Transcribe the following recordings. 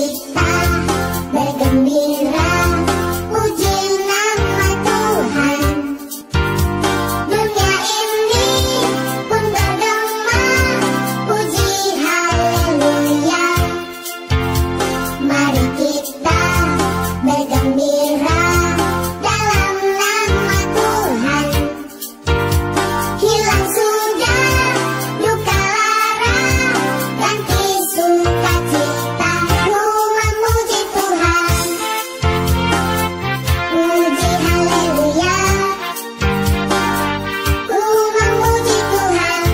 kita bergembira, puji nama Tuhan. Dunia ini pun bergema, puji haleluya. Mari kita bergembira dalam nama Tuhan. Hilang sudah duka lara, ganti sukacita. Ku memuji Tuhan, puji haleluya. Ku memuji Tuhan,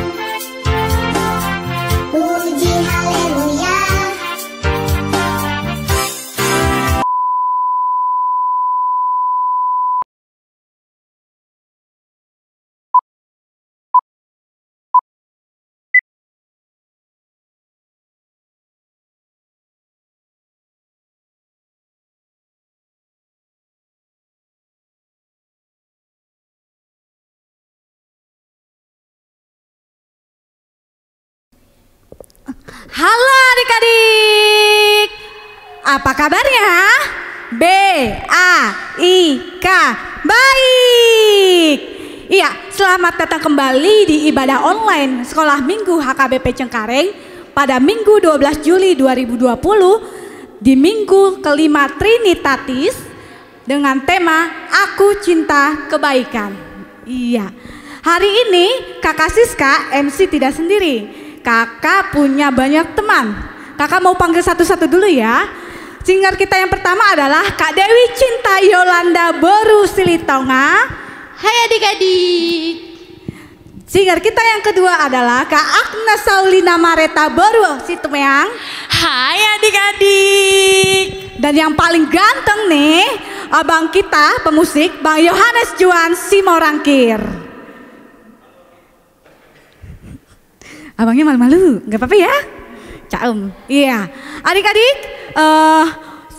puji haleluya. Halo adik-adik, apa kabarnya? B-A-I-K, baik. Iya, selamat datang kembali di ibadah online Sekolah Minggu HKBP Cengkareng pada Minggu 12 Juli 2020 di minggu kelima Trinitatis dengan tema Aku Cinta Kebaikan. Iya, hari ini Kakak Siska MC tidak sendiri. Kakak punya banyak teman. Kakak mau panggil satu-satu dulu ya. Singer kita yang pertama adalah Kak Dewi Cinta Yolanda Boru Silitonga. Hai adik-adik. Singer kita yang kedua adalah Kak Agnes Saulina Mareta Boru Situmeang. Hai adik-adik. Dan yang paling ganteng nih, abang kita pemusik Bang Yohanes Juan Simorangkir. Abangnya malu-malu, nggak apa-apa ya? Caum. Iya, adik-adik,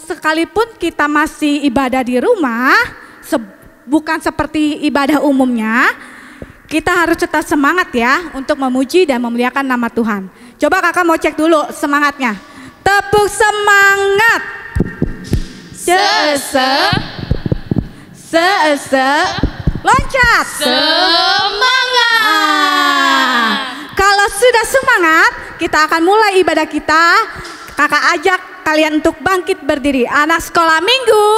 sekalipun kita masih ibadah di rumah, bukan seperti ibadah umumnya, kita harus tetap semangat ya untuk memuji dan memuliakan nama Tuhan. Coba kakak mau cek dulu semangatnya. Tepuk semangat. Loncat. Semangat. Kalau sudah semangat, kita akan mulai ibadah kita. Kakak ajak kalian untuk bangkit berdiri. Anak sekolah minggu.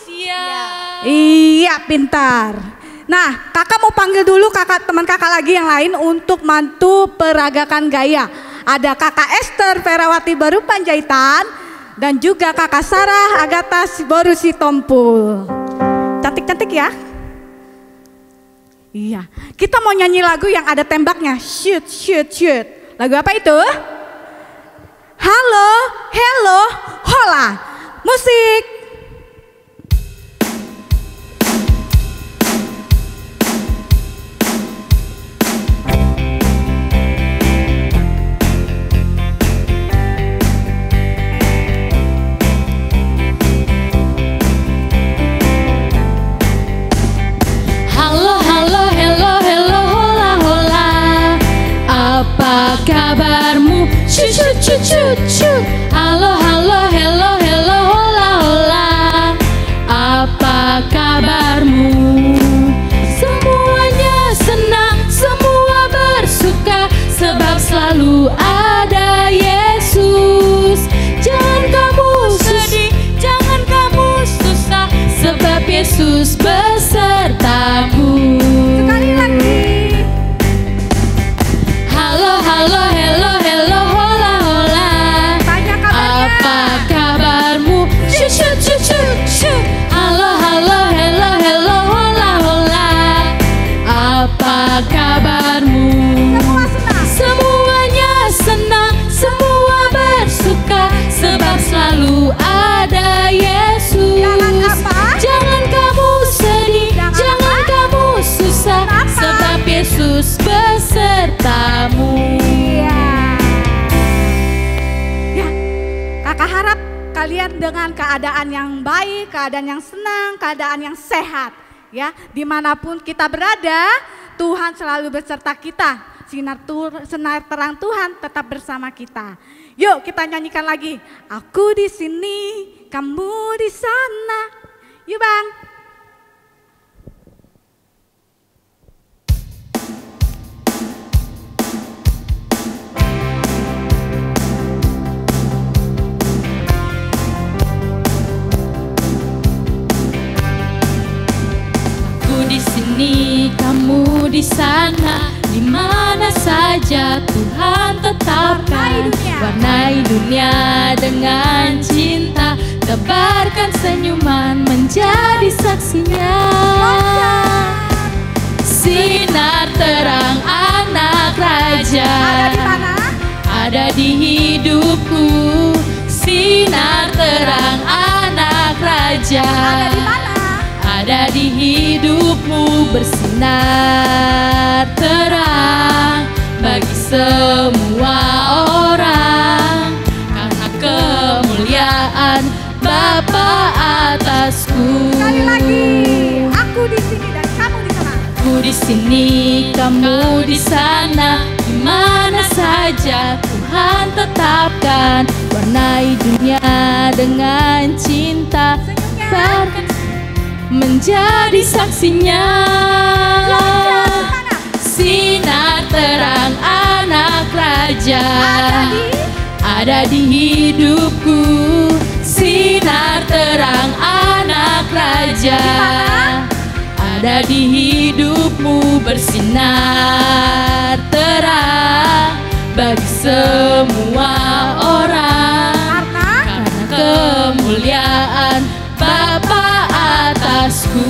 Siap. Iya, pintar. Nah, kakak mau panggil dulu teman kakak lagi yang lain untuk mantu peragakan gaya. Ada kakak Esther Ferawati Baru Panjaitan dan juga kakak Sarah Agatha Boru Sitompul. Cantik-cantik ya. Iya, kita mau nyanyi lagu yang ada tembaknya. Shoot, shoot, shoot. Lagu apa itu? Halo, hello, hola. Musik. Cut. Halo, halo, hello, hello, hola, hola. Apa kabarmu? Semuanya senang, semua bersuka, sebab selalu ada Yesus. Jangan kamu sedih, jangan kamu susah, sebab Yesus besertamu. Sekali lagi. Halo, halo, hello, hello, hola, hola. Tanya kabarnya. Apa kabarmu? Shoot. Halo, halo, hello, hello, hola, hola. Apa kabarmu? Semua senang. Semuanya senang, semua bersuka, sebab selalu ada Yesus. Jangan apa? Jangan kamu sedih, jangan kamu susah, Kenapa? sebab Yesus besertamu. Iya. Ya, kakak harap kalian dengan keadaan yang baik, keadaan yang senang, keadaan yang sehat. Ya, dimanapun kita berada, Tuhan selalu beserta kita. Sinar terang Tuhan tetap bersama kita. Yuk kita nyanyikan lagi. Aku di sini, kamu di sana. Yuk Bang. Aku di sini, kamu di sana, di mana saja Tuhan tetapkan. Warnai dunia dengan cinta, tebarkan senyuman menjadi saksinya. Sinar terang anak raja Ada di mana? ada di hidupku. Sinar terang anak raja Ada di mana? ada di hidupmu, bersinar terang bagi semua orang, karena kemuliaan Bapa atasku. Sekali lagi. Aku di sini dan kamu di sana. Aku di sini, kamu di sana, di mana saja Tuhan tetapkan. Warnai dunia dengan cinta, tebarkan menjadi saksinya. Sinar terang anak raja ada di hidupku. Sinar terang anak raja ada di hidupmu, bersinar terang bagi semua orang, karena kemuliaan Bapa atasku.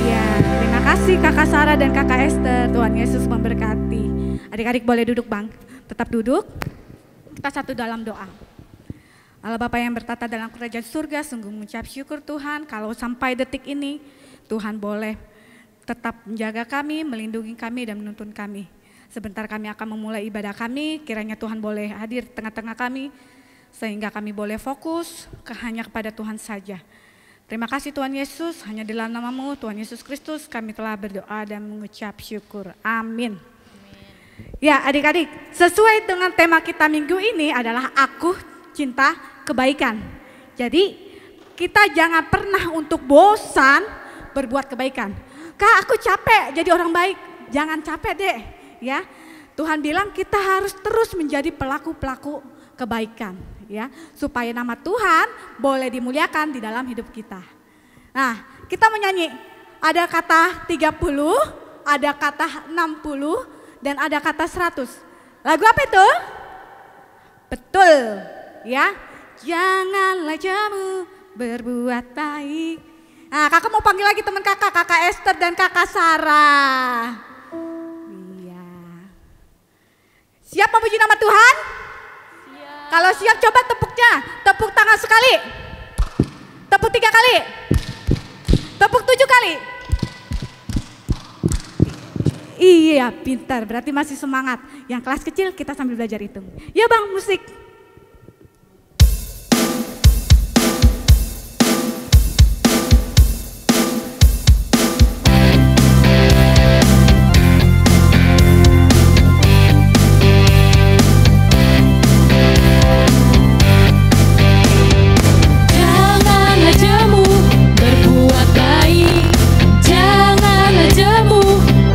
Iya, terima kasih Kakak Sarah dan Kakak Esther. Tuhan Yesus memberkati. Adik-adik boleh duduk Bang. Tetap duduk. Kita satu dalam doa. Allah Bapa yang bertata dalam kerajaan surga, sungguh mengucap syukur Tuhan kalau sampai detik ini Tuhan boleh tetap menjaga kami, melindungi kami dan menuntun kami. Sebentar kami akan memulai ibadah kami, kiranya Tuhan boleh hadir di tengah-tengah kami sehingga kami boleh fokus hanya kepada Tuhan saja. Terima kasih Tuhan Yesus, hanya di dalam nama-Mu Tuhan Yesus Kristus kami telah berdoa dan mengucap syukur. Amin. Ya adik-adik, sesuai dengan tema kita minggu ini adalah aku cinta kebaikan. Jadi kita jangan pernah untuk bosan berbuat kebaikan. Kak aku capek jadi orang baik, jangan capek deh ya. Tuhan bilang kita harus terus menjadi pelaku-pelaku kebaikan ya. Supaya nama Tuhan boleh dimuliakan di dalam hidup kita. Nah kita menyanyi, ada kata 30, ada kata 60 dan ada kata 100. Lagu apa itu? Betul ya. Janganlah jemu berbuat baik. Nah kakak mau panggil lagi teman kakak, Kakak Esther dan Kakak Sarah. Iya. Siap memuji nama Tuhan? Siap. Kalau siap coba tepuknya, tepuk tangan sekali. Tepuk 3 kali. Tepuk 7 kali. Iya pintar, berarti masih semangat. Yang kelas kecil kita sambil belajar hitung. Ya bang, musik.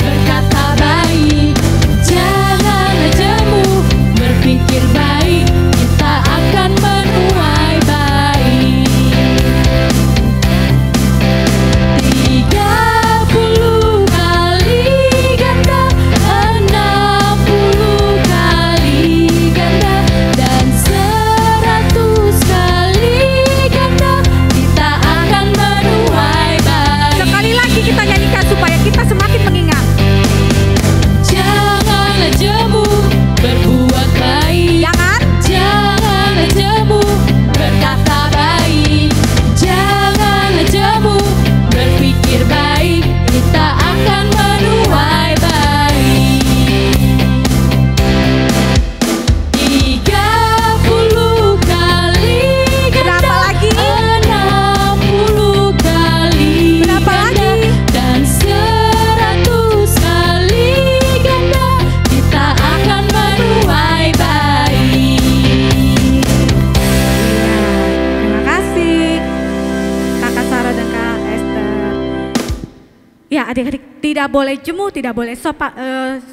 Berkata baik, janganlah jemu berpikir baik. adik-adik, tidak boleh jemu, tidak boleh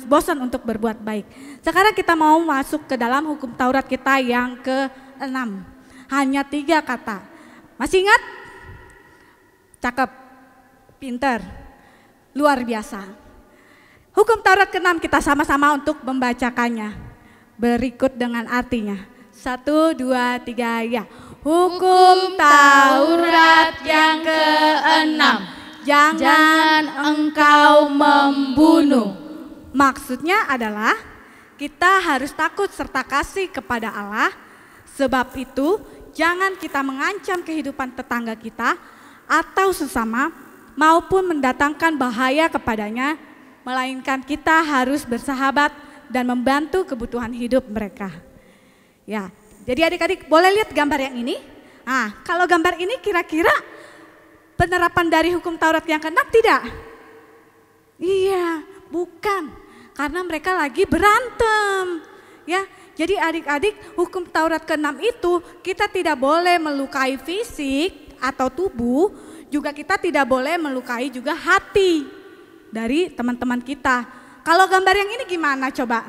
bosan untuk berbuat baik. Sekarang kita mau masuk ke dalam hukum Taurat kita yang ke-6. Hanya 3 kata. Masih ingat? Cakep, pinter, luar biasa. Hukum Taurat ke-6 kita sama-sama untuk membacakannya. Berikut dengan artinya. 1, 2, 3, ya. Hukum Taurat yang ke-6. Jangan engkau membunuh. Maksudnya adalah kita harus takut serta kasih kepada Allah. Sebab itu jangan kita mengancam kehidupan tetangga kita atau sesama maupun mendatangkan bahaya kepadanya. Melainkan kita harus bersahabat dan membantu kebutuhan hidup mereka. Ya, jadi adik-adik boleh lihat gambar yang ini? Nah, kalau gambar ini kira-kira penerapan dari hukum Taurat yang ke-6 tidak? Iya, bukan. Karena mereka lagi berantem. Ya, jadi adik-adik hukum Taurat ke-6 itu kita tidak boleh melukai fisik atau tubuh, juga kita tidak boleh melukai juga hati dari teman-teman kita. Kalau gambar yang ini gimana coba?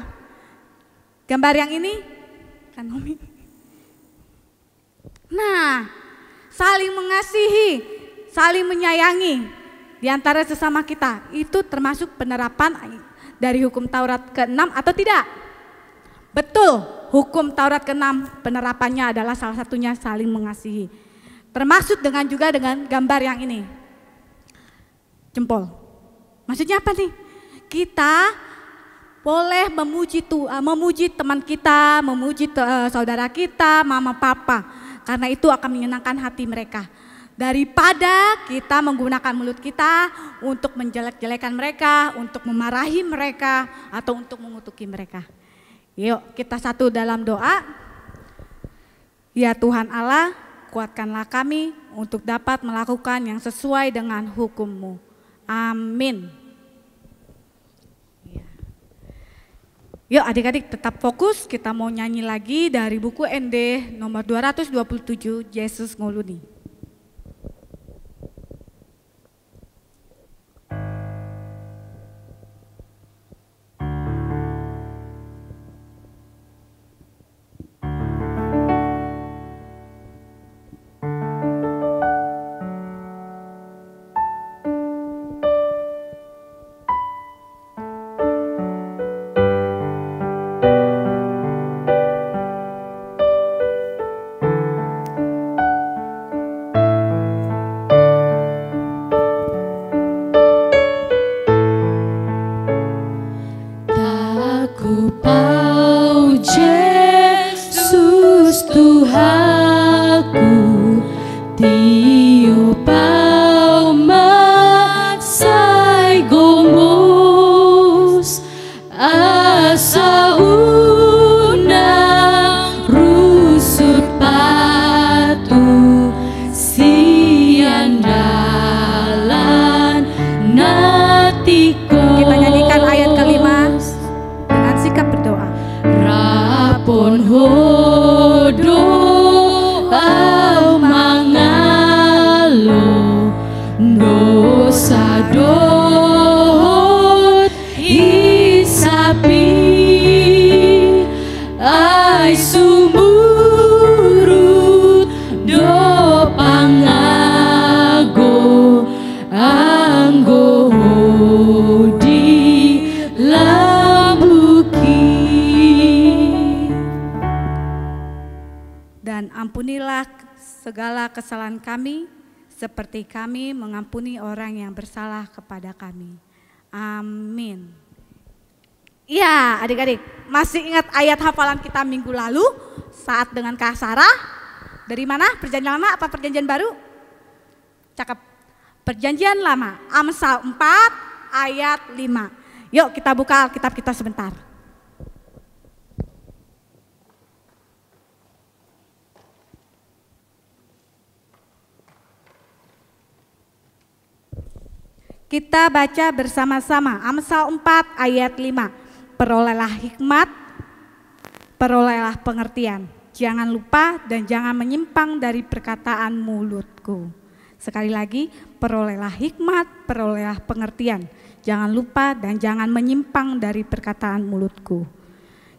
Gambar yang ini kan Nomi. Nah, saling mengasihi, saling menyayangi di antara sesama kita. Itu termasuk penerapan dari hukum Taurat ke-6 atau tidak? Betul, hukum Taurat ke-6 penerapannya adalah salah satunya saling mengasihi. Termasuk juga dengan gambar yang ini. Jempol. Maksudnya apa nih? Kita boleh memuji teman kita, memuji saudara kita, mama papa. Karena itu akan menyenangkan hati mereka. Daripada kita menggunakan mulut kita untuk menjelek-jelekan mereka, untuk memarahi mereka, atau untuk mengutuki mereka. Yuk kita satu dalam doa. Ya Tuhan Allah, kuatkanlah kami untuk dapat melakukan yang sesuai dengan hukum-Mu. Amin. Yuk adik-adik tetap fokus, kita mau nyanyi lagi dari buku ND nomor 227, Yesus Nguluni. Segala kesalahan kami seperti kami mengampuni orang yang bersalah kepada kami. Amin. Iya adik-adik, masih ingat ayat hafalan kita minggu lalu saat dengan Kak Sarah? Dari mana? Perjanjian lama apa perjanjian baru? Cakep. Perjanjian lama, Amsal 4 ayat 5. Yuk kita buka Alkitab kita sebentar. Kita baca bersama-sama Amsal 4 ayat 5. Perolehlah hikmat, perolehlah pengertian. Jangan lupa dan jangan menyimpang dari perkataan mulutku. Sekali lagi, perolehlah hikmat, perolehlah pengertian. Jangan lupa dan jangan menyimpang dari perkataan mulutku.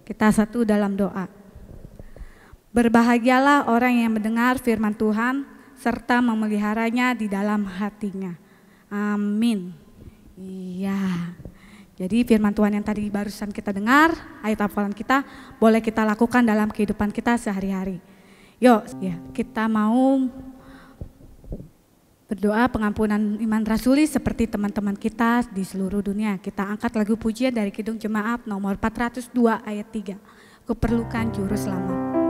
Kita satu dalam doa. Berbahagialah orang yang mendengar firman Tuhan serta memeliharanya di dalam hatinya. Amin. Iya. Jadi firman Tuhan yang tadi barusan kita dengar, ayat hafalan kita, boleh kita lakukan dalam kehidupan kita sehari-hari. Yuk, ya, kita mau berdoa pengampunan iman rasuli seperti teman-teman kita di seluruh dunia. Kita angkat lagu pujian dari Kidung Jemaat nomor 402 ayat 3. Kuperlukan juru selamat.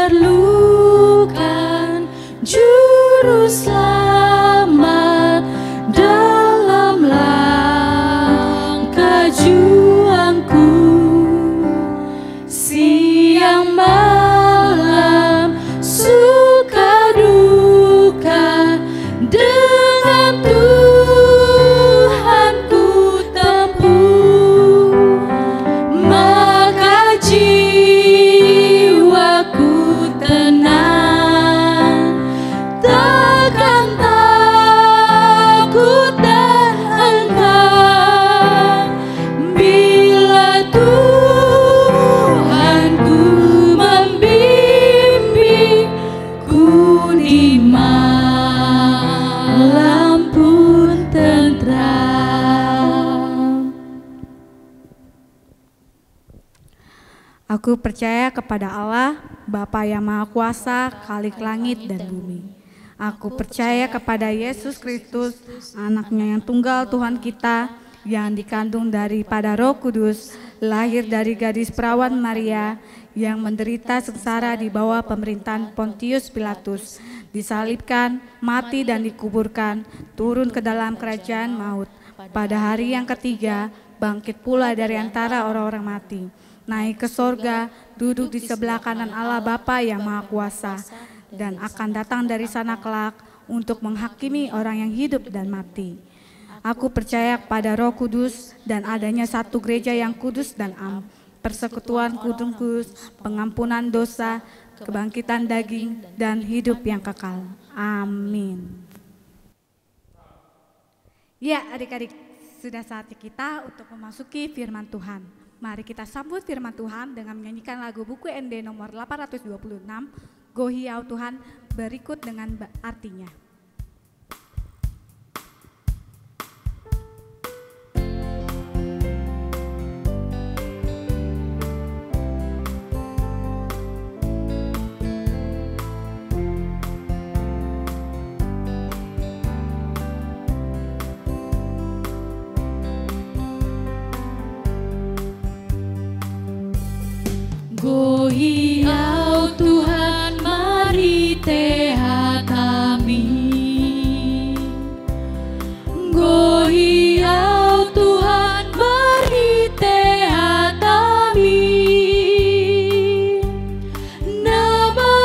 Perlukan juru selamat dalam langkah juangku, siang malam suka duka dengan Tuhan ku tempuh, maka jiwaku tenang, takkan takut dan enggan bila Tuhanku membimbingku di malam pun tentram. Aku percaya kepada Allah, Bapa yang Maha Kuasa, Khalik langit dan bumi. Aku percaya kepada Yesus Kristus, anaknya yang tunggal Tuhan kita, yang dikandung daripada Roh Kudus, lahir dari gadis perawan Maria, yang menderita sengsara di bawah pemerintahan Pontius Pilatus, disalibkan, mati dan dikuburkan, turun ke dalam kerajaan maut. Pada hari yang ketiga, bangkit pula dari antara orang-orang mati, naik ke sorga, duduk di sebelah kanan Allah Bapa yang Maha Kuasa, dan akan datang dari sana kelak untuk menghakimi orang yang hidup dan mati. Aku percaya kepada Roh Kudus dan adanya satu gereja yang kudus dan am, persekutuan kudus, pengampunan dosa, kebangkitan daging, dan hidup yang kekal. Amin. Ya, adik-adik, sudah saatnya kita untuk memasuki firman Tuhan. Mari kita sambut firman Tuhan dengan menyanyikan lagu buku ND nomor 826, Gohiau Tuhan, berikut dengan artinya. Gohiau Tuhan, mari tehat kami. Gohiau Tuhan, mari tehat kami. Nama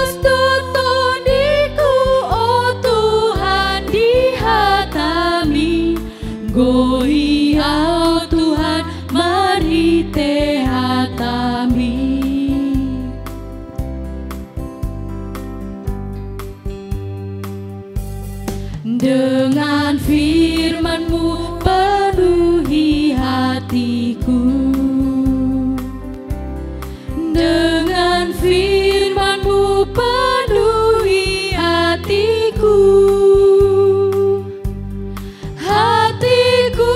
ustutoniku, oh Tuhan, di hatami. Gohiau Tuhan, mari tehat kami. Dengan firman-Mu penuhi hatiku. Dengan firman-Mu penuhi hatiku. Hatiku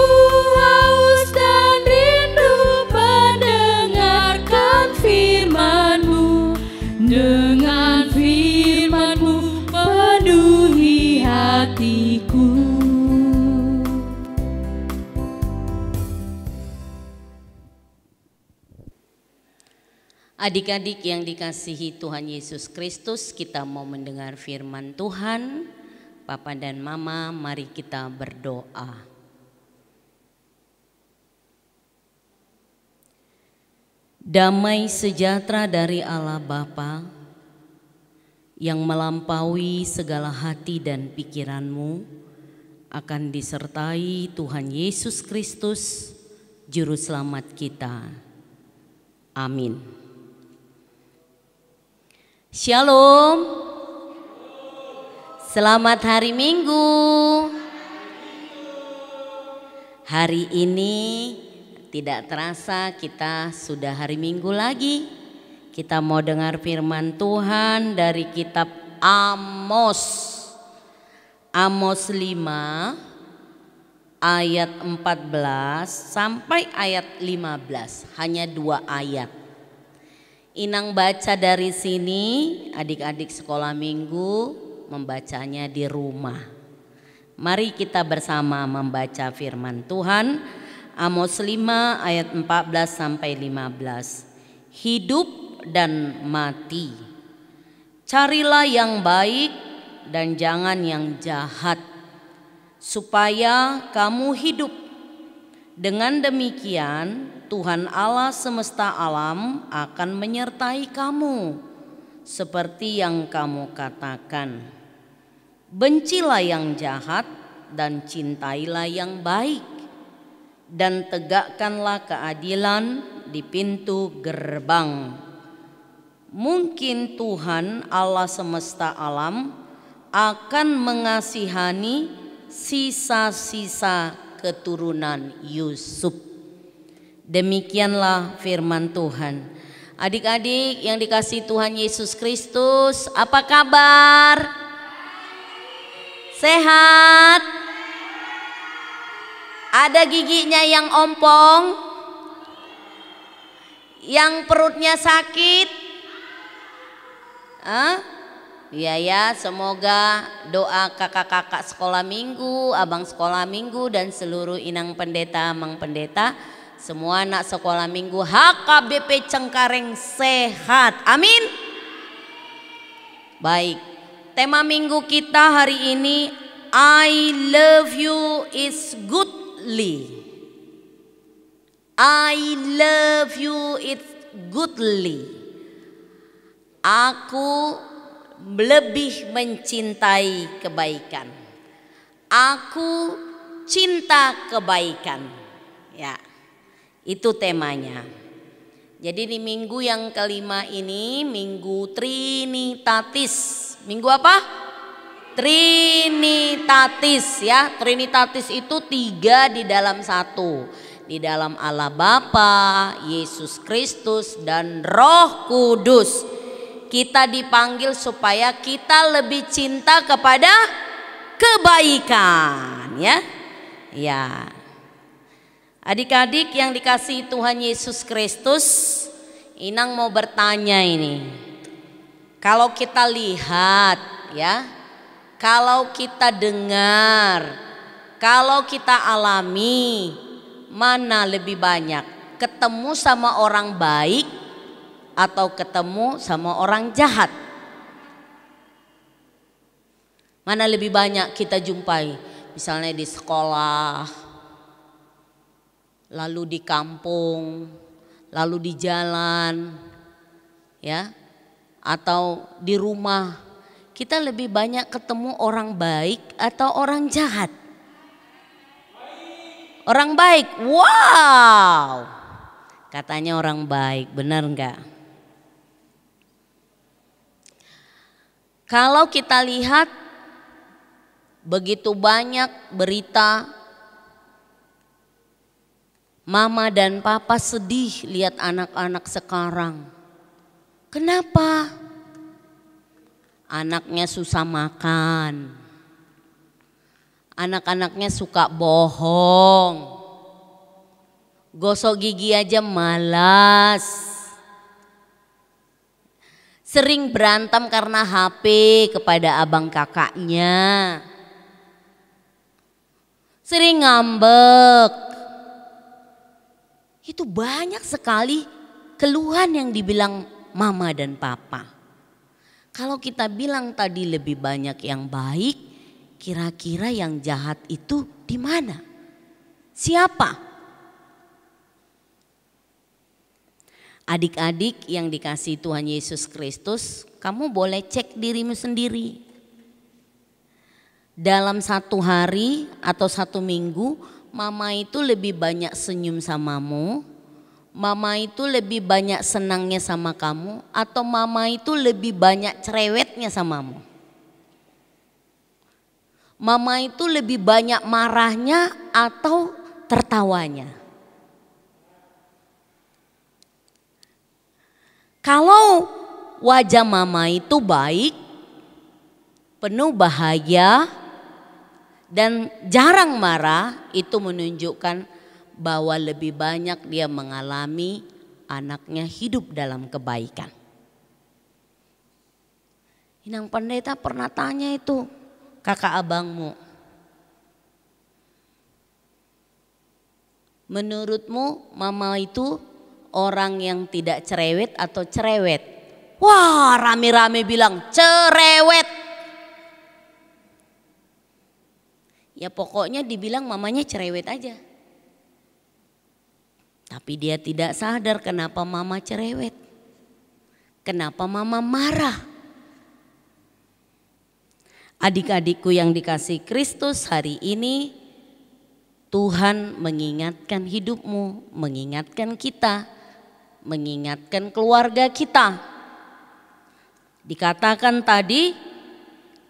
haus dan rindu mendengarkan firman-Mu. Dengan firman-Mu penuhi hatiku. Adik-adik yang dikasihi Tuhan Yesus Kristus, kita mau mendengar firman Tuhan. Papa dan Mama, mari kita berdoa. Damai sejahtera dari Allah Bapa yang melampaui segala hati dan pikiranmu akan disertai Tuhan Yesus Kristus, Juru Selamat kita. Amin. Shalom. Selamat hari Minggu. Hari ini tidak terasa kita sudah hari Minggu lagi. Kita mau dengar firman Tuhan dari kitab Amos. Amos 5 ayat 14 sampai ayat 15. Hanya 2 ayat. Inang baca dari sini, adik-adik sekolah minggu membacanya di rumah. Mari kita bersama membaca firman Tuhan. Amos 5 ayat 14 sampai 15. Hidup dan mati. Carilah yang baik dan jangan yang jahat, supaya kamu hidup. Dengan demikian Tuhan Allah semesta alam akan menyertai kamu seperti yang kamu katakan. Bencilah yang jahat dan cintailah yang baik, dan tegakkanlah keadilan di pintu gerbang. Mungkin Tuhan Allah semesta alam akan mengasihani sisa-sisa keturunan Yusuf. Demikianlah firman Tuhan. Adik-adik yang dikasihi Tuhan Yesus Kristus, apa kabar? Sehat? Ada giginya yang ompong? Yang perutnya sakit? Iya ya, semoga doa kakak-kakak sekolah minggu, abang sekolah minggu, dan seluruh inang pendeta, mang pendeta, semua anak sekolah minggu HKBP Cengkareng sehat. Amin. Baik. Tema minggu kita hari ini, I love you is goodly. I love you is goodly. Aku lebih mencintai kebaikan. Aku cinta kebaikan. Ya, itu temanya. Jadi di minggu yang kelima ini, minggu Trinitatis. Minggu apa? Trinitatis ya. Trinitatis itu 3 di dalam 1. Di dalam Allah Bapa, Yesus Kristus, dan Roh Kudus. Kita dipanggil supaya kita lebih cinta kepada kebaikan ya. Ya. Adik-adik yang dikasihi Tuhan Yesus Kristus, inang mau bertanya ini. Kalau kita lihat ya, kalau kita dengar, kalau kita alami, mana lebih banyak? Ketemu sama orang baik atau ketemu sama orang jahat? Mana lebih banyak kita jumpai? Misalnya di sekolah, lalu di kampung, lalu di jalan, ya. Atau di rumah, kita lebih banyak ketemu orang baik atau orang jahat? Orang baik, wow, katanya orang baik, benar enggak? Kalau kita lihat begitu banyak berita, mama dan papa sedih lihat anak-anak sekarang. Kenapa? Anaknya susah makan. Anak-anaknya suka bohong. Gosok gigi aja malas. Sering berantem karena HP kepada abang kakaknya. Sering ngambek. Itu banyak sekali keluhan yang dibilang mama dan papa. Kalau kita bilang tadi lebih banyak yang baik, kira-kira yang jahat itu di mana? Siapa? Adik-adik yang dikasihi Tuhan Yesus Kristus, kamu boleh cek dirimu sendiri. Dalam satu hari atau satu minggu, mama itu lebih banyak senyum samamu, mama itu lebih banyak senangnya sama kamu, atau mama itu lebih banyak cerewetnya samamu. Mama itu lebih banyak marahnya atau tertawanya. Kalau wajah mama itu baik, penuh bahagia, dan jarang marah, itu menunjukkan bahwa lebih banyak dia mengalami anaknya hidup dalam kebaikan. Inang Pendeta pernah tanya itu kakak abangmu, menurutmu mama itu orang yang tidak cerewet atau cerewet? Wah, rame-rame bilang cerewet. Ya pokoknya dibilang mamanya cerewet aja. Tapi dia tidak sadar kenapa mama cerewet. Kenapa mama marah. Adik-adikku yang dikasihi Kristus, hari ini Tuhan mengingatkan hidupmu, mengingatkan kita, mengingatkan keluarga kita. Dikatakan tadi,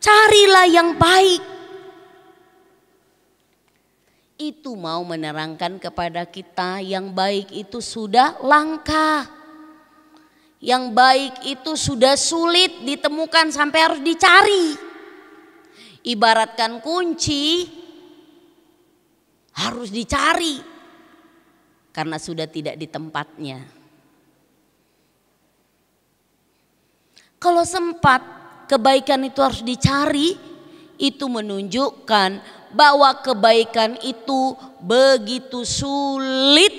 carilah yang baik. Itu mau menerangkan kepada kita yang baik itu sudah langka. Yang baik itu sudah sulit ditemukan sampai harus dicari. Ibaratkan kunci harus dicari karena sudah tidak di tempatnya. Kalau sempat kebaikan itu harus dicari, itu menunjukkan bahwa kebaikan itu begitu sulit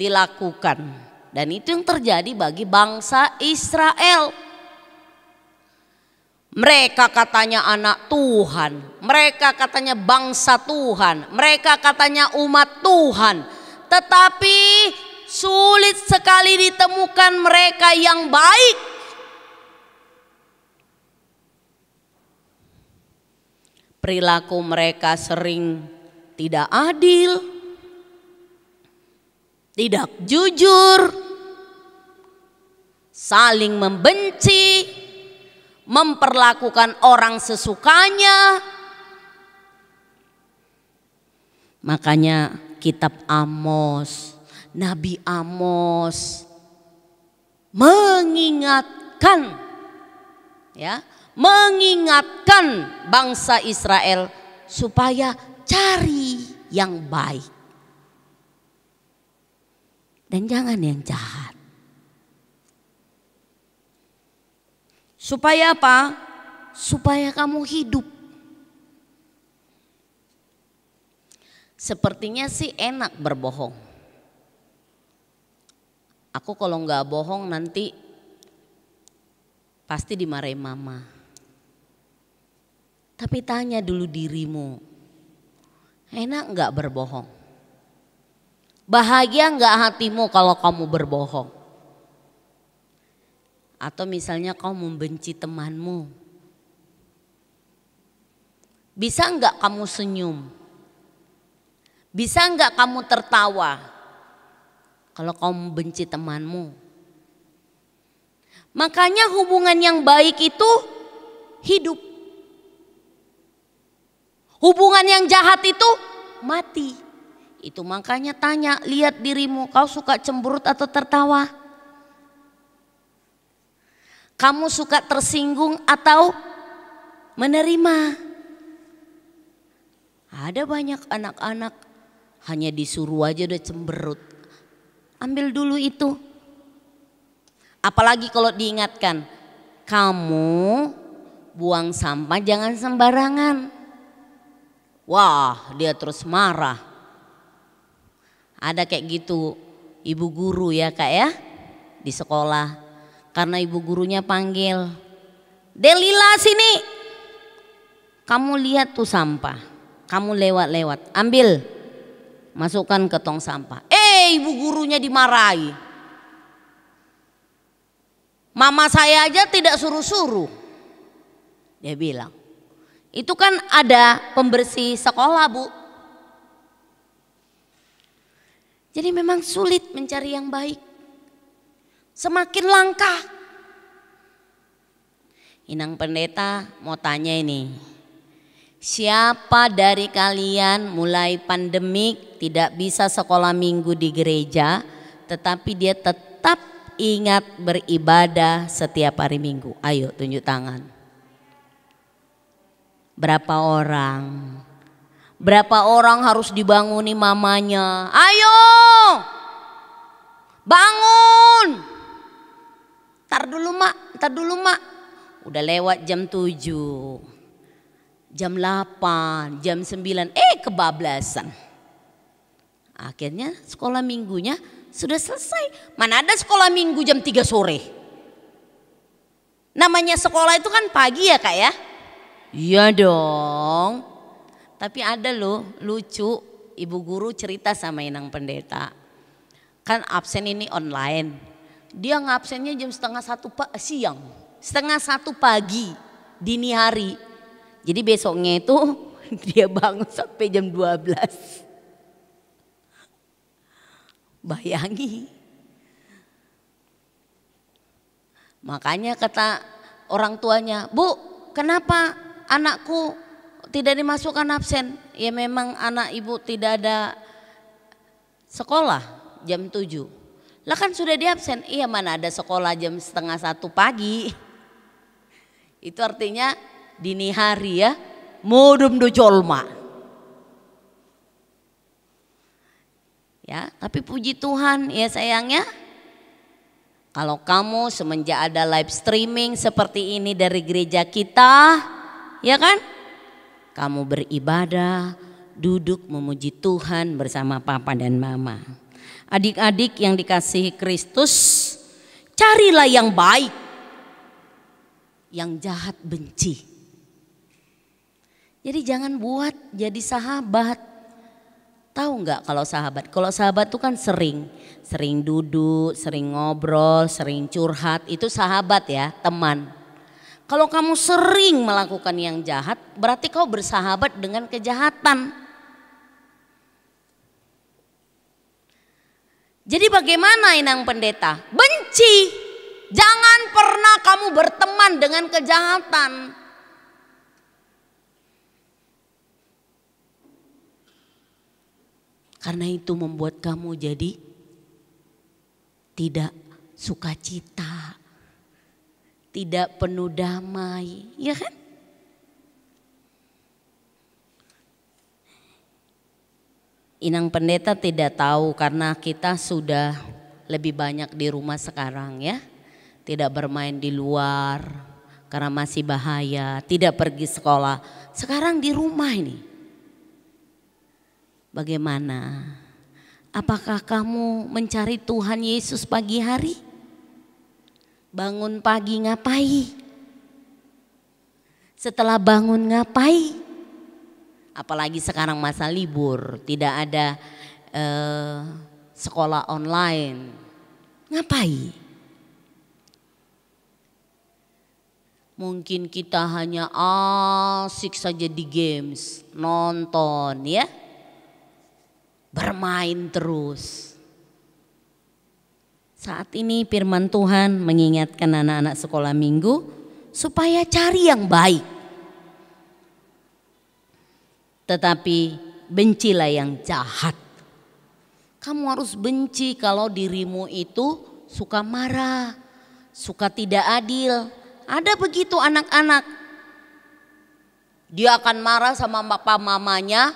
dilakukan. Dan itu yang terjadi bagi bangsa Israel. Mereka katanya anak Tuhan, mereka katanya bangsa Tuhan, mereka katanya umat Tuhan. Tetapi sulit sekali ditemukan mereka yang baik. Perilaku mereka sering tidak adil, tidak jujur, saling membenci, memperlakukan orang sesukanya. Makanya kitab Amos, Nabi Amos mengingatkan bangsa Israel supaya cari yang baik dan jangan yang jahat. Supaya apa? Supaya kamu hidup. Sepertinya sih enak berbohong. Aku kalau nggak bohong nanti pasti dimarahi mama. Tapi tanya dulu dirimu, enak nggak berbohong? Bahagia nggak hatimu kalau kamu berbohong? Atau misalnya kau membenci temanmu, bisa enggak kamu senyum? Bisa enggak kamu tertawa kalau kau membenci temanmu? Makanya hubungan yang baik itu hidup. Hubungan yang jahat itu mati. Itu makanya tanya, lihat dirimu, kau suka cemberut atau tertawa? Kamu suka tersinggung atau menerima? Ada banyak anak-anak hanya disuruh aja udah cemberut. Ambil dulu itu. Apalagi kalau diingatkan, kamu buang sampah jangan sembarangan. Wah, dia terus marah. Ada kayak gitu ibu guru ya Kak ya di sekolah. Karena ibu gurunya panggil, Delila sini, kamu lihat tuh sampah, kamu lewat-lewat, ambil, masukkan ke tong sampah. Ibu gurunya dimarahi. Mama saya aja tidak suruh-suruh. Dia bilang, itu kan ada pembersih sekolah, Bu. Jadi memang sulit mencari yang baik. Semakin langka. Inang Pendeta mau tanya ini. Siapa dari kalian mulai pandemik tidak bisa sekolah minggu di gereja, tetapi dia tetap ingat beribadah setiap hari Minggu? Ayo tunjuk tangan. Berapa orang? Berapa orang harus dibanguni mamanya? Ayo bangun. Ntar dulu mak. Udah lewat jam 7, jam 8, jam 9, kebablasan. Akhirnya sekolah minggunya sudah selesai. Mana ada sekolah minggu jam 3 sore. Namanya sekolah itu kan pagi ya Kak ya? Iya dong. Tapi ada loh lucu, ibu guru cerita sama Inang Pendeta. Kan absen ini online. Dia ngabsennya jam setengah 1 siang. Setengah 1 pagi, dini hari. Jadi besoknya itu dia bangun sampai jam 12. Bayangi. Makanya kata orang tuanya, Bu, kenapa anakku tidak dimasukkan absen? Ya memang anak ibu tidak ada sekolah jam 7. Lah kan sudah diabsen. Iya mana ada sekolah jam setengah 1 pagi. Itu artinya dini hari ya. Modum do colma. Ya, tapi puji Tuhan ya sayangnya. Kalau kamu semenjak ada live streaming seperti ini dari gereja kita, ya kan? Kamu beribadah, duduk memuji Tuhan bersama papa dan mama. Adik-adik yang dikasihi Kristus, carilah yang baik, yang jahat benci. Jadi jangan buat jadi sahabat. Tahu nggak kalau sahabat? Kalau sahabat tuh kan sering duduk, sering ngobrol, sering curhat. Itu sahabat ya, teman. Kalau kamu sering melakukan yang jahat, berarti kau bersahabat dengan kejahatan. Jadi bagaimana Inang Pendeta? Benci. Jangan pernah kamu berteman dengan kejahatan. Karena itu membuat kamu jadi tidak sukacita, tidak penuh damai, ya kan? Inang Pendeta tidak tahu karena kita sudah lebih banyak di rumah sekarang ya. Tidak bermain di luar karena masih bahaya, tidak pergi sekolah. Sekarang di rumah ini. Bagaimana? Apakah kamu mencari Tuhan Yesus pagi hari? Bangun pagi ngapain? Setelah bangun ngapain? Apalagi sekarang masa libur, tidak ada sekolah online. Ngapain? Mungkin kita hanya asik saja di games, nonton ya. Bermain terus. Saat ini firman Tuhan mengingatkan anak-anak sekolah minggu supaya cari yang baik. Tetapi bencilah yang jahat. Kamu harus benci kalau dirimu itu suka marah, suka tidak adil. Ada begitu anak-anak. Dia akan marah sama papa mamanya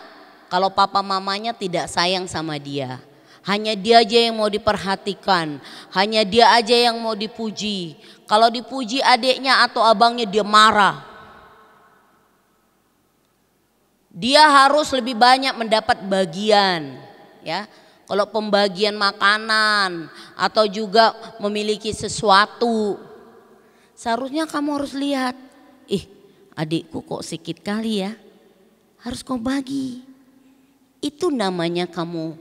kalau papa mamanya tidak sayang sama dia. Hanya dia aja yang mau diperhatikan, hanya dia aja yang mau dipuji. Kalau dipuji adiknya atau abangnya dia marah. Dia harus lebih banyak mendapat bagian, ya. Kalau pembagian makanan atau juga memiliki sesuatu, seharusnya kamu harus lihat, adikku kok sedikit kali ya, harus kau bagi. Itu namanya kamu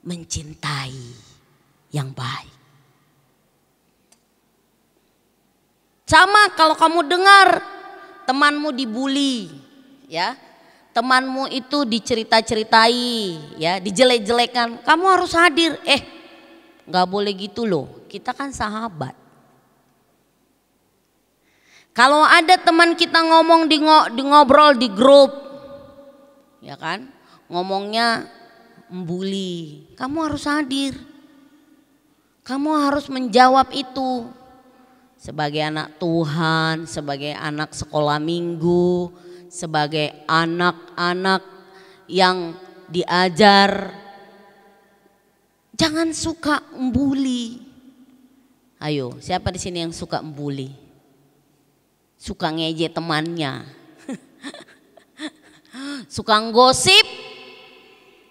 mencintai yang baik. Sama kalau kamu dengar temanmu dibully, ya, temanmu itu dicerita-ceritai, ya, dijelek-jelekan, kamu harus hadir. Nggak boleh gitu loh, kita kan sahabat. Kalau ada teman kita ngomong di ngobrol di grup, ya kan, ngomongnya membuli, kamu harus hadir. Kamu harus menjawab itu. Sebagai anak Tuhan, sebagai anak sekolah minggu, sebagai anak-anak yang diajar, jangan suka membuli. Ayo, siapa di sini yang suka membuli? Suka ngejek temannya, suka ngosip,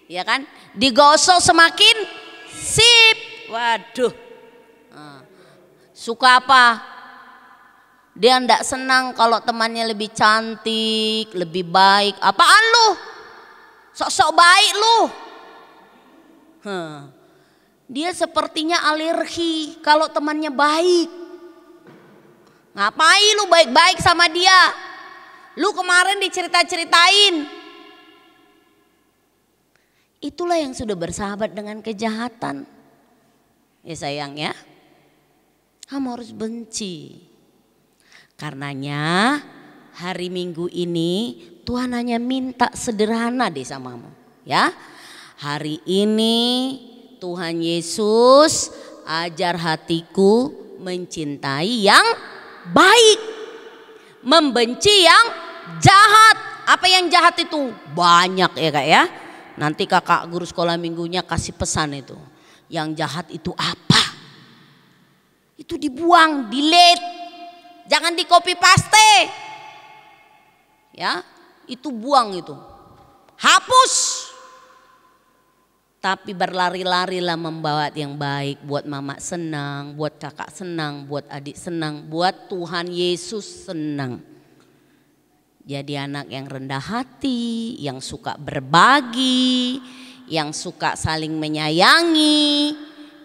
ya kan? Digosok semakin sip. Waduh. Suka apa? Dia ndak senang kalau temannya lebih cantik, lebih baik. Apaan lu? Sok-sok baik lu. Dia sepertinya alergi kalau temannya baik. Ngapain lu baik-baik sama dia? Lu kemarin dicerita-ceritain. Itulah yang sudah bersahabat dengan kejahatan. Ya sayang ya. Kamu harus benci. Karenanya hari Minggu ini Tuhan hanya minta sederhana deh samamu, ya. Hari ini Tuhan Yesus ajar hatiku mencintai yang baik, membenci yang jahat. Apa yang jahat itu? Banyak ya Kak ya. Nanti kakak guru sekolah minggunya kasih pesan itu. Yang jahat itu apa? Itu dibuang, delete. Jangan di copy paste. Ya, itu buang itu. Hapus. Tapi berlari-larilah membawa yang baik, buat mama senang, buat kakak senang, buat adik senang, buat Tuhan Yesus senang. Jadi anak yang rendah hati, yang suka berbagi, yang suka saling menyayangi.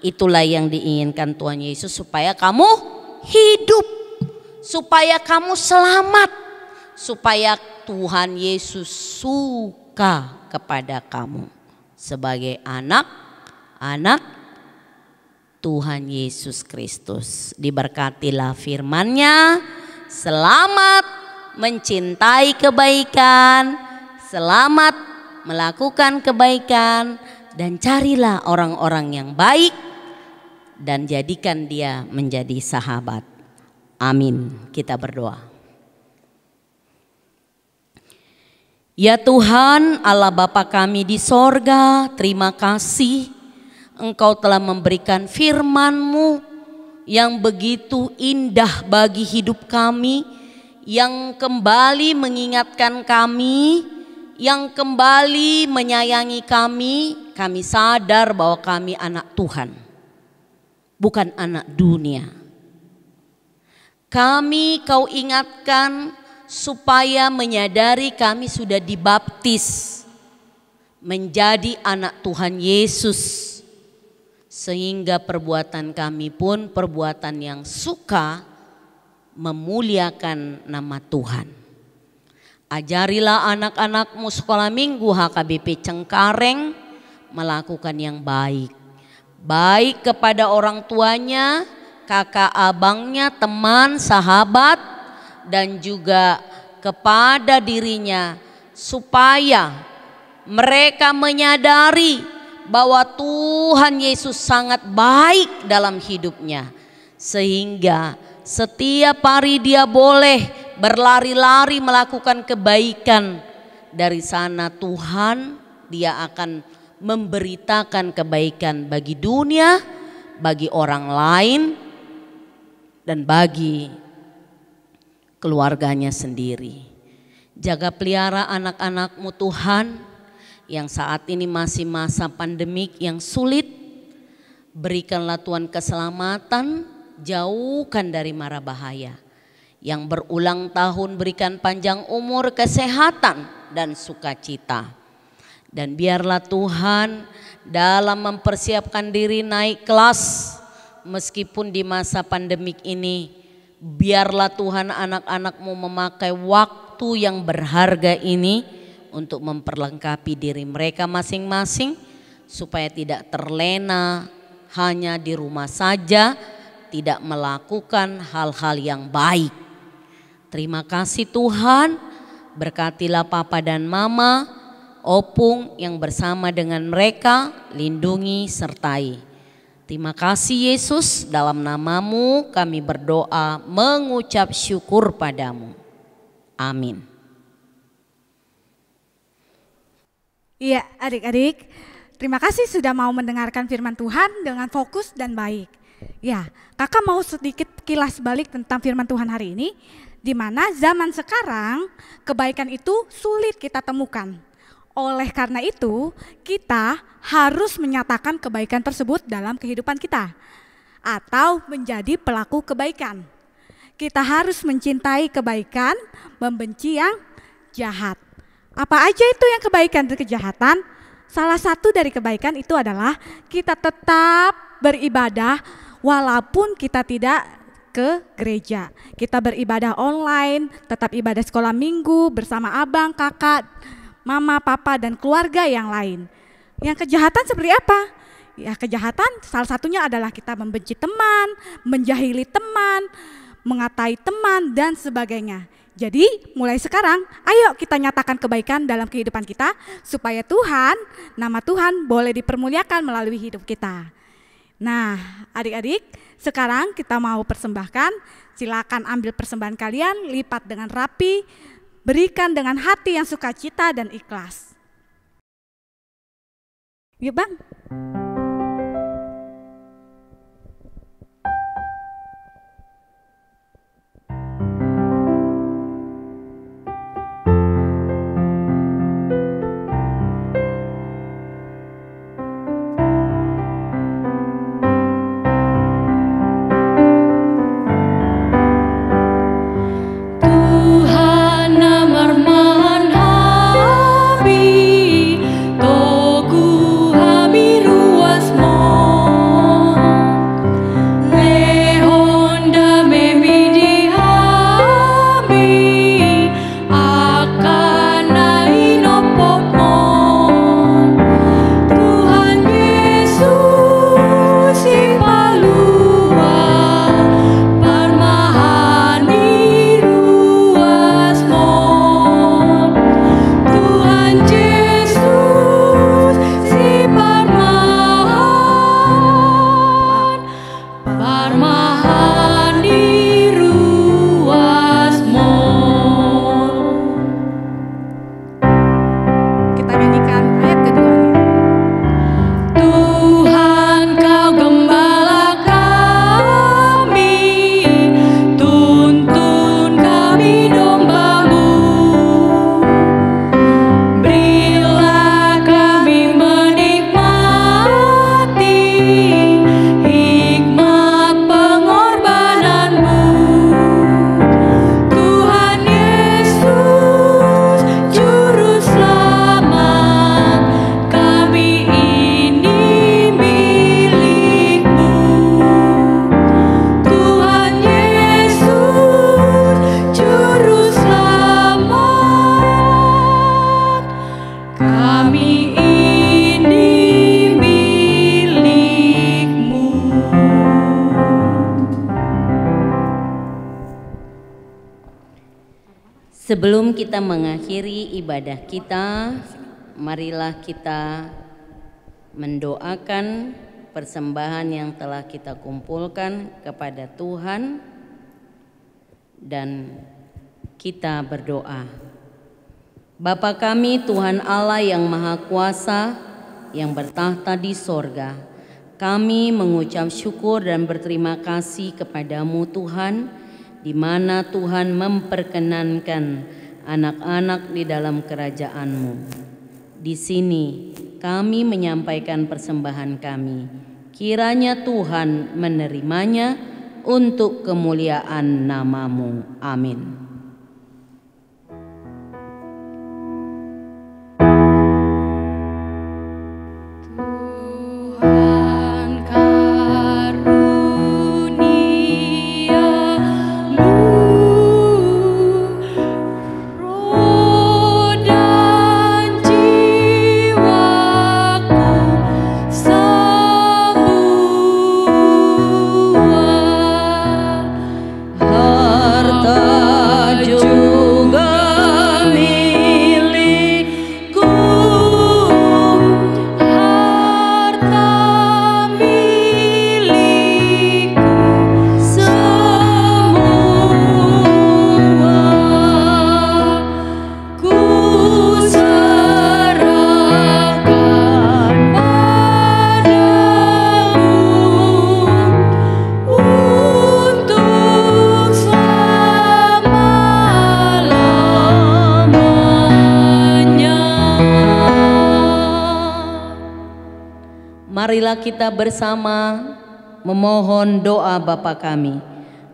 Itulah yang diinginkan Tuhan Yesus supaya kamu hidup, supaya kamu selamat, supaya Tuhan Yesus suka kepada kamu sebagai anak-anak Tuhan Yesus Kristus. Diberkatilah firman-Nya, selamat mencintai kebaikan, selamat melakukan kebaikan, dan carilah orang-orang yang baik dan jadikan dia menjadi sahabat. Amin. Kita berdoa. Ya Tuhan Allah Bapa kami di sorga, terima kasih Engkau telah memberikan firman-Mu yang begitu indah bagi hidup kami, yang kembali mengingatkan kami, yang kembali menyayangi kami. Kami sadar bahwa kami anak Tuhan, bukan anak dunia. Kami Kau ingatkan supaya menyadari kami sudah dibaptis menjadi anak Tuhan Yesus, sehingga perbuatan kami pun perbuatan yang suka memuliakan nama Tuhan. Ajarilah anak-anak-Mu sekolah minggu HKBP Cengkareng melakukan yang baik. Baik kepada orang tuanya, kakak abangnya, teman, sahabat, dan juga kepada dirinya, supaya mereka menyadari bahwa Tuhan Yesus sangat baik dalam hidupnya, sehingga setiap hari dia boleh berlari-lari melakukan kebaikan. Dari sana Tuhan dia akan memberitakan kebaikan bagi dunia, bagi orang lain, dan bagi keluarganya sendiri. Jaga pelihara anak-anak-Mu Tuhan yang saat ini masih masa pandemik yang sulit. Berikanlah Tuhan keselamatan, jauhkan dari mara bahaya. Yang berulang tahun berikan panjang umur, kesehatan, dan sukacita. Dan biarlah Tuhan dalam mempersiapkan diri naik kelas, meskipun di masa pandemik ini Biarlah Tuhan anak-anak-Mu memakai waktu yang berharga ini untuk memperlengkapi diri mereka masing-masing supaya tidak terlena hanya di rumah saja, tidak melakukan hal-hal yang baik. Terima kasih Tuhan, berkatilah Papa dan Mama, Opung yang bersama dengan mereka, lindungi sertai. Terima kasih Yesus, dalam nama-Mu kami berdoa mengucap syukur padamu. Amin. Iya adik-adik, terima kasih sudah mau mendengarkan firman Tuhan dengan fokus dan baik. Ya, kakak mau sedikit kilas balik tentang firman Tuhan hari ini, di mana zaman sekarang kebaikan itu sulit kita temukan. Oleh karena itu, kita harus menyatakan kebaikan tersebut dalam kehidupan kita atau menjadi pelaku kebaikan. Kita harus mencintai kebaikan, membenci yang jahat. Apa aja itu yang kebaikan dan kejahatan? Salah satu dari kebaikan itu adalah kita tetap beribadah walaupun kita tidak ke gereja. Kita beribadah online, tetap ibadah sekolah minggu bersama abang, kakak, mama, papa, dan keluarga yang lain. Yang kejahatan seperti apa? Ya, kejahatan salah satunya adalah kita membenci teman, menjahili teman, mengatai teman, dan sebagainya. Jadi mulai sekarang ayo kita nyatakan kebaikan dalam kehidupan kita supaya Tuhan, nama Tuhan boleh dipermuliakan melalui hidup kita. Nah adik-adik, sekarang kita mau persembahkan, silakan ambil persembahan kalian, lipat dengan rapi, berikan dengan hati yang sukacita dan ikhlas. Yuk Bang. Tuhan amarman hami, toku hami ruasmu. Lehonda memidi hami, akan nainopotmu. Tuhan Yesus si palua, parmahani ruasmu. Tuhan Yesus si parmahani ruasmu. Kita nyanyikan ayat keduanya. Tuhan kau gembala kami, tuntun kami domba-Mu. Berilah kami menikmati hikmat pengorbanan-Mu. Tuhan Yesus Juru Selamat, kami ini milik-Mu. Tuhan Yesus Juru Selamat, kami ini milik-Mu. Sebelum kita mengakhiri ibadah kita, marilah kita mendoakan persembahan yang telah kita kumpulkan kepada Tuhan dan kita berdoa. Bapa kami Tuhan Allah yang Maha Kuasa yang bertahta di sorga, kami mengucap syukur dan berterima kasih kepadamu Tuhan, di mana Tuhan memperkenankan anak-anak di dalam kerajaan-Mu. Di sini kami menyampaikan persembahan kami. Kiranya Tuhan menerimanya untuk kemuliaan nama-Mu. Amin. Tuhan karunia Marilah kita bersama memohon doa Bapa kami.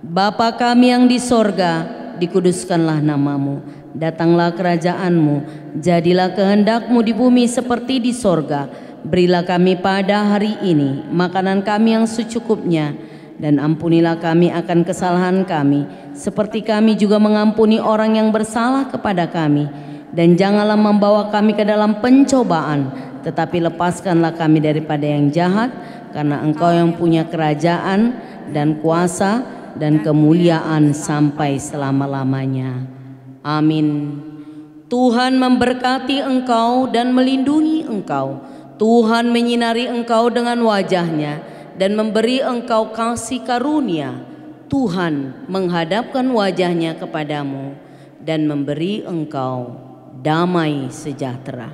Bapa kami yang di sorga, dikuduskanlah namamu. Datanglah kerajaanmu, jadilah kehendakmu di bumi seperti di sorga. Berilah kami pada hari ini makanan kami yang secukupnya, dan ampunilah kami akan kesalahan kami, seperti kami juga mengampuni orang yang bersalah kepada kami. Dan janganlah membawa kami ke dalam pencobaan, tetapi lepaskanlah kami daripada yang jahat, karena Engkau yang punya kerajaan dan kuasa dan kemuliaan sampai selama-lamanya. Amin. Tuhan memberkati engkau dan melindungi engkau. Tuhan menyinari engkau dengan wajah-Nya dan memberi engkau kasih karunia. Tuhan menghadapkan wajah-Nya kepadamu dan memberi engkau damai sejahtera.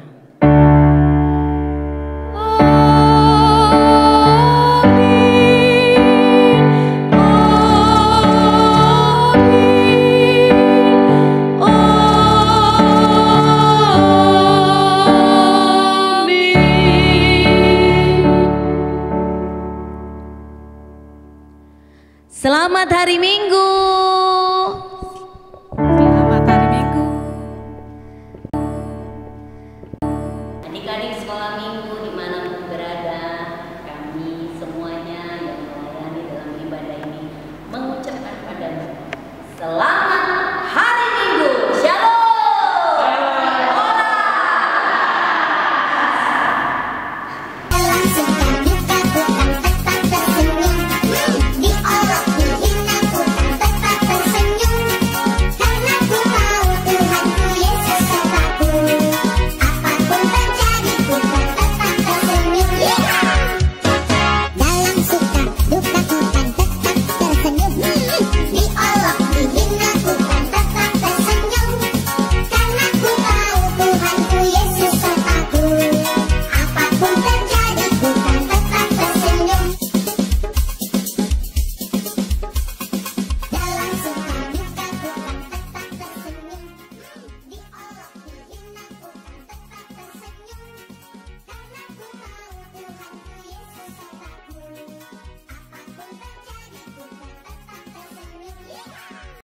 Selamat hari Minggu.